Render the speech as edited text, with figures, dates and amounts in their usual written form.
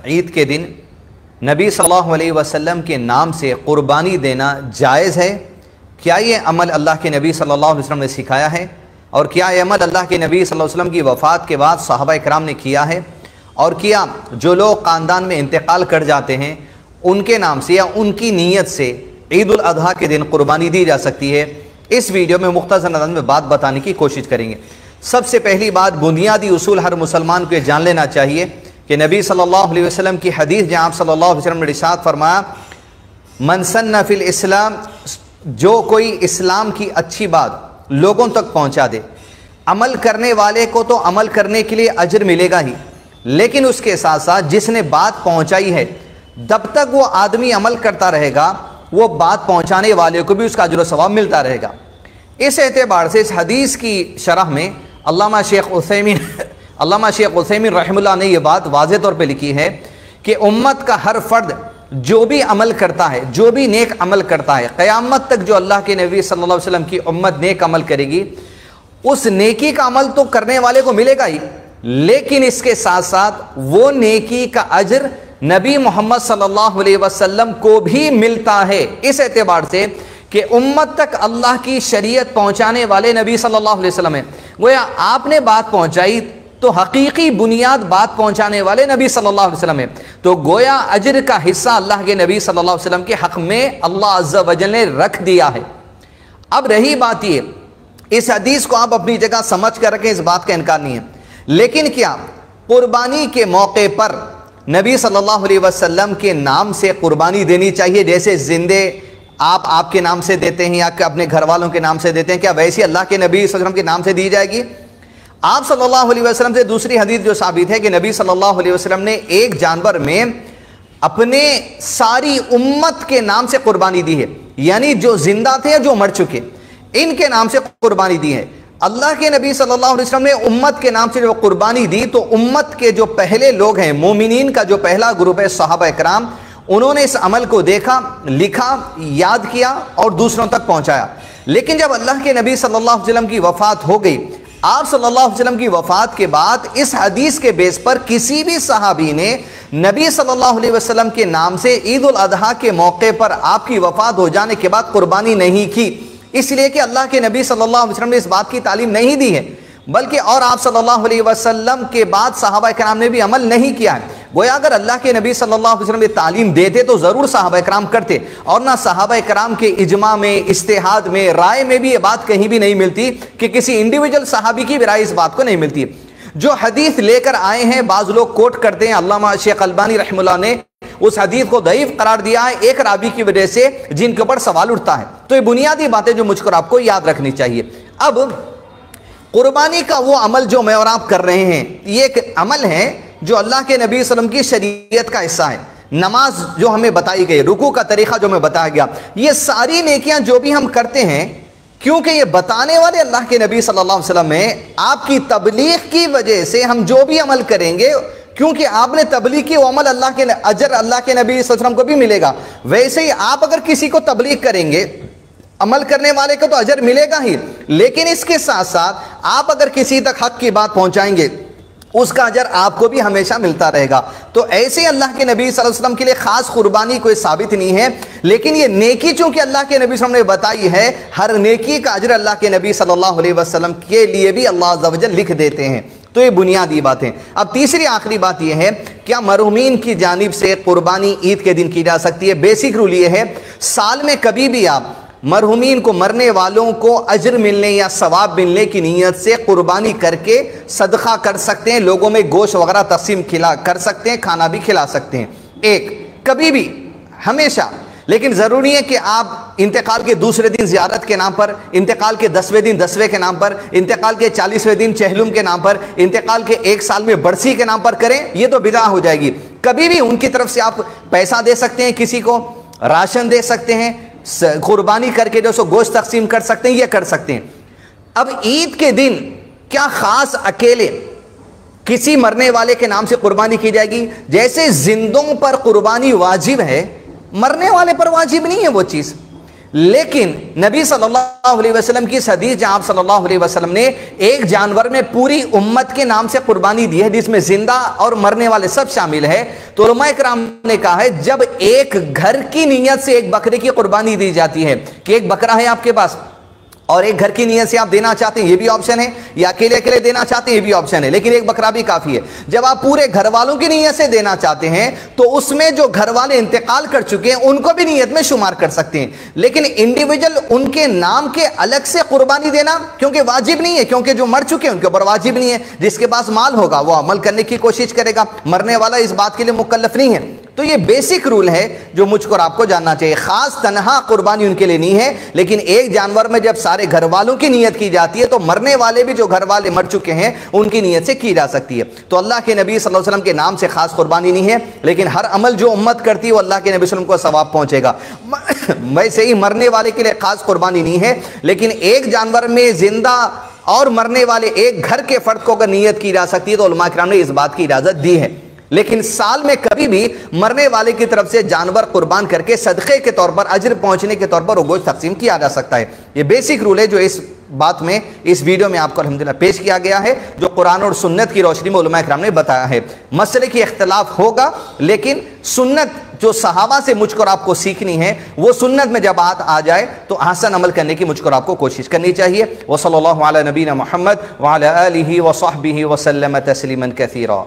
عید کے دن نبی صلی اللہ علیہ وسلم کے نام سے قربانی دینا جائز ہے؟ کیا یہ عمل اللہ کے نبی صلی اللہ علیہ وسلم نے سکھایا ہے؟ اور کیا یہ عمل اللہ کے نبی صلی اللہ علیہ وسلم کی وفات کے بعد صحابہ کرام نے کیا ہے؟ اور کیا جو لوگ خاندان میں انتقال کر جاتے ہیں ان کے نام سے یا ان کی نیت سے عید الاضحیٰ کے دن قربانی دی جا سکتی ہے؟ اس ویڈیو میں مختصر انداز میں بات بتانے کی کوشش کریں گے۔ سب سے پہلی بات، بنیادی اصول ہر مسلمان کو یہ جان لینا چاہیے کہ نبی صلی اللہ علیہ وسلم کی حدیث جہاں آپ صلی اللہ علیہ وسلم نے ارشاد فرمایا، من سن فی الاسلام، جو کوئی اسلام کی اچھی بات لوگوں تک پہنچا دے، عمل کرنے والے کو تو عمل کرنے کے لیے اجر ملے گا ہی، لیکن اس کے ساتھ ساتھ جس نے بات پہنچائی ہے، جب تک وہ آدمی عمل کرتا رہے گا وہ بات پہنچانے والے کو بھی اس کا اجر و ثواب ملتا رہے گا۔ اس اعتبار سے اس حدیث کی شرح میں علامہ شیخ عثیمین رحمہ اللہ نے یہ بات واضح طور پہ لکھی ہے کہ امت کا ہر فرد جو بھی عمل کرتا ہے، جو بھی نیک عمل کرتا ہے، قیامت تک جو اللہ کے نبی صلی اللہ علیہ وسلم کی امت نیک عمل کرے گی، اس نیکی کا عمل تو کرنے والے کو ملے گا ہی، لیکن اس کے ساتھ ساتھ وہ نیکی کا اجر نبی محمد صلی اللہ علیہ وسلم کو بھی ملتا ہے۔ اس اعتبار سے کہ امت تک اللہ کی شریعت پہنچانے والے نبی صلی اللہ علیہ وسلم ہیں، گویا آپ نے بات پہنچائی تو حقیقی بنیاد بات پہنچانے والے نبی صلی اللہ علیہ وسلم ہیں، تو گویا اجر کا حصہ اللہ کے نبی صلی اللہ علیہ وسلم کے حق میں اللہ عز و جل نے رکھ دیا ہے۔ اب رہی بات یہ، اس حدیث کو آپ اپنی جگہ سمجھ کر رکھیں، اس بات کا انکار نہیں ہے، لیکن کیا قربانی کے موقع پر نبی صلی اللہ علیہ وسلم کے نام سے قربانی دینی چاہیے؟ جیسے زندے آپ کے نام سے دیتے ہیں یا کہ اپنے گھر والوں کے نام سے دیتے ہیں، کیا ویسے اللہ کے نبی صلی اللہ علیہ وسلم کے نام سے دی جائے گی؟ آپ صلی اللہ علیہ وسلم سے دوسری حدیث جو ثابت ہے کہ نبی صلی اللہ علیہ وسلم نے ایک جانور میں اپنے ساری امت کے نام سے قربانی دی ہے، یعنی جو زندہ تھے جو مر چکے ان کے نام سے قربانی دی ہے۔ اللہ کے نبی صلی اللہ علیہ وسلم نے امت کے نام سے جو قربانی دی، تو امت کے جو پہلے لوگ ہیں، مومنین کا جو پہلا گروپ ہے صحابہ کرام، انہوں نے اس عمل کو دیکھا، لکھا، یاد کیا اور دوسروں تک پہنچایا۔ لیکن جب اللہ کے نبی صلی اللہ علیہ وسلم کی وفات ہو گئی، آپ صلی اللہ علیہ وسلم کی وفات کے بعد اس حدیث کے بیس پر کسی بھی صحابی نے نبی صلی اللہ علیہ وسلم کے نام سے عید الاضحیٰ کے موقع پر آپ کی وفات ہو جانے کے بعد قربانی نہیں کی، اس لیے کہ اللہ کے نبی صلی اللہ علیہ وسلم نے اس بات کی تعلیم نہیں دی ہے، بلکہ اور آپ صلی اللہ علیہ وسلم کے بعد صحابہ کرام نے بھی عمل نہیں کیا ہے۔ گویا اگر اللہ کے نبی صلی اللہ علیہ وسلم نے تعلیم دیتے تو ضرور صحابہ کرام کرتے، اور نہ صحابہ کرام کے اجماع میں، اجتہاد میں، رائے میں بھی یہ بات کہیں بھی نہیں ملتی کہ کسی انڈیویجل صحابی کی بھی رائے اس بات کو نہیں ملتی ہے۔ جو حدیث لے کر آئے ہیں، بعض لوگ کوٹ کرتے ہیں، علامہ شیخ البانی رحمہ اللہ نے اس حدیث کو ضعیف قرار دیا ہے ایک راوی کی وجہ سے جن کے اوپر سوال اٹھتا ہے۔ تو یہ بنیادی باتیں جو مجھ کو آپ کو یاد رکھنی چاہیے۔ اب قربانی کا وہ عمل جو میں اور آپ کر رہے ہیں، یہ ایک عمل ہے جو اللہ کے نبی صلی اللہ علیہ وسلم کی شریعت کا حصہ ہے۔ نماز جو ہمیں بتائی گئی، رکوع کا طریقہ جو ہمیں بتایا گیا، یہ ساری نیکیاں جو بھی ہم کرتے ہیں، کیونکہ یہ بتانے والے اللہ کے نبی صلی اللہ علیہ وسلم ہیں، آپ کی تبلیغ کی وجہ سے ہم جو بھی عمل کریں گے، کیونکہ آپ نے تبلیغ کی، وہ عمل اللہ کے اجر اللہ کے نبی صلی اللہ علیہ وسلم کو بھی ملے گا۔ ویسے ہی آپ اگر کسی کو تبلیغ کریں گے، عمل کرنے والے کو تو اجر ملے گا ہی، لیکن اس کے ساتھ ساتھ آپ اگر کسی تک حق کی بات پہنچائیں گے، اس کا اجر آپ کو بھی ہمیشہ ملتا رہے گا۔ تو ایسے اللہ کے نبی صلی اللہ علیہ وسلم کے لیے خاص قربانی کوئی ثابت نہیں ہے، لیکن یہ نیکی چونکہ اللہ کے نبی صلی اللہ علیہ وسلم نے بتائی ہے، ہر نیکی کا اجر اللہ کے نبی صلی اللہ علیہ وسلم کے لیے بھی اللہ عز و جل لکھ دیتے ہیں۔ تو یہ بنیادی بات ہے۔ اب تیسری آخری بات یہ ہے، کیا مرحومین کی جانب سے قربانی عید کے دن کی جا سکتی ہے؟ بیسک رول یہ ہے، سال میں کبھی بھی آپ مرحومین کو، مرنے والوں کو اجر ملنے یا ثواب ملنے کی نیت سے قربانی کر کے صدقہ کر سکتے ہیں، لوگوں میں گوشت وغیرہ تقسیم کر سکتے ہیں، کھانا بھی کھلا سکتے ہیں، ایک کبھی بھی، ہمیشہ۔ لیکن ضروری ہے کہ آپ انتقال کے دوسرے دن زیارت کے نام پر، انتقال کے 10ویں دن 10ویں کے نام پر، انتقال کے 40ویں دن چہلم کے نام پر، انتقال کے 1 سال میں برسی کے نام پر کریں، یہ تو بدعہ ہو جائے گی۔ کبھی بھی ان کی طرف سے آپ پیسہ دے سکتے ہیں، کسی کو راشن دے سکتے ہیں، قربانی کر کے جو سو گوشت تقسیم کر سکتے ہیں، یہ کر سکتے ہیں۔ اب عید کے دن کیا خاص اکیلے کسی مرنے والے کے نام سے قربانی کی جائے گی؟ جیسے زندوں پر قربانی واجب ہے، مرنے والے پر واجب نہیں ہے وہ چیز، لیکن نبی صلی اللہ علیہ وسلم کی اس حدیث جہاں آپ صلی اللہ علیہ وسلم نے ایک جانور میں پوری امت کے نام سے قربانی دی ہے جس میں زندہ اور مرنے والے سب شامل ہے، تو علماء کرام نے کہا ہے جب ایک گھر کی نیت سے ایک بکرے کی قربانی دی جاتی ہے کہ ایک بکرا ہے آپ کے پاس اور ایک گھر کی نیت سے آپ دینا چاہتے ہیں، یہ بھی آپشن ہے، یا اکیلے اکیلے دینا چاہتے ہیں، یہ بھی آپشن ہے، لیکن ایک بکرا بھی کافی ہے۔ جب آپ پورے گھر والوں کی نیت سے دینا چاہتے ہیں تو اس میں جو گھر والے انتقال کر چکے ہیں ان کو بھی نیت میں شمار کر سکتے ہیں، لیکن انڈیویجل ان کے نام کے الگ سے قربانی دینا کیونکہ واجب نہیں ہے، کیونکہ جو مر چکے ہیں ان کے اوپر واجب نہیں ہے، جس کے پاس مال ہوگا وہ عمل کرنے کی کوشش کرے گا، مرنے والا اس بات کے لیے مکلف نہیں ہے۔ تو یہ بیسک رول ہے جو مجھ کو اور آپ کو جاننا چاہیے، خاص تنہا قربانی ان کے لیے نہیں ہے، لیکن ایک جانور میں جب سارے گھر والوں کی نیت کی جاتی ہے تو مرنے والے بھی جو گھر والے مر چکے ہیں ان کی نیت سے کی جا سکتی ہے۔ تو اللہ کے نبی صلی اللہ علیہ وسلم کے نام سے خاص قربانی نہیں ہے، لیکن ہر عمل جو امت کرتی ہے وہ اللہ کے نبی صلی اللہ علیہ وسلم کو ثواب پہنچے گا۔ ویسے ہی مرنے والے کے لیے خاص قربانی نہیں ہے، لیکن ایک جانور میں زندہ اور مرنے والے ایک گھر کے فرد کو اگر نیت کی جا سکتی ہے تو علماء کرام نے اس بات کی اجازت دی ہے۔ لیکن سال میں کبھی بھی مرنے والے کی طرف سے جانور قربان کر کے صدقے کے طور پر، اجر پہنچنے کے طور پر وہ گوشت تقسیم کیا جا سکتا ہے۔ یہ بیسک رول ہے جو اس بات میں اس ویڈیو میں آپ کو الحمدللہ پیش کیا گیا ہے، جو قرآن اور سنت کی روشنی میں علماء کرام نے بتایا ہے۔ مسئلے کی اختلاف ہوگا، لیکن سنت جو صحابہ سے مجھ کو اور آپ کو سیکھنی ہے وہ سنت میں جب بات آ جائے تو احسن عمل کرنے کی مجھ کو اور آپ کو کوشش کرنی چاہیے۔ وصلی اللہ علی نبینا محمد وعلی آلہ وصحبہ وسلم تسلیما کثیرا۔